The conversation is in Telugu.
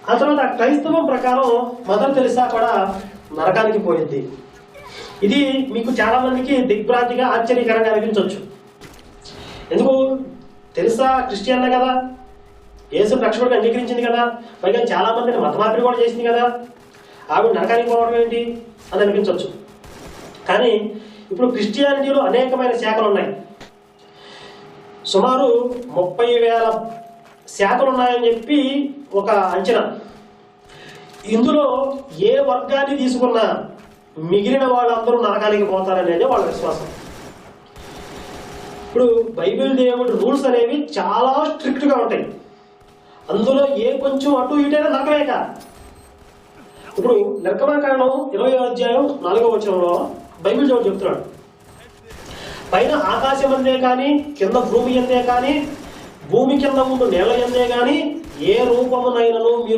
ఆ తర్వాత క్రైస్తవం ప్రకారం మదర్ తెరిసా కూడా నరకానికి పోయింది. ఇది మీకు చాలా మందికి దిగ్భ్రాంతిగా ఆశ్చర్యకరంగా అనిపించవచ్చు. ఎందుకు? తెరిసా క్రిస్టియన్ కదా, యేసు రక్షకుడిగా అంగీకరించింది కదా, పైగా చాలా మందిని మతమార్పిడి కూడా చేసింది కదా, ఆవిడ నరకానికి పోవడం ఏంటి అని అనిపించవచ్చు. కానీ ఇప్పుడు క్రిస్టియానిటీలో అనేకమైన శాఖలు ఉన్నాయి. సుమారు 30,000 శాఖలు ఉన్నాయని చెప్పి ఒక అంచనా. ఇందులో ఏ వర్గాన్ని తీసుకున్నా మిగిలిన వాళ్ళందరూ నరకానికి పోతారనేది వాళ్ళ విశ్వాసం. ఇప్పుడు బైబిల్ దేవుడి రూల్స్ అనేవి చాలా స్ట్రిక్ట్గా ఉంటాయి. అందులో ఏ కొంచెం అటు ఇటైనా నరకలేక. ఇప్పుడు నిర్గమకాండం 20వ అధ్యాయం 4వ వచనంలో బైబిల్ దేవుడు చెప్తున్నాడు, పైన ఆకాశం అందే కానీ కింద భూమి అందే కానీ భూమి కింద ఉండు నేల అందే కానీ ఏ రూపమునైనను మీరు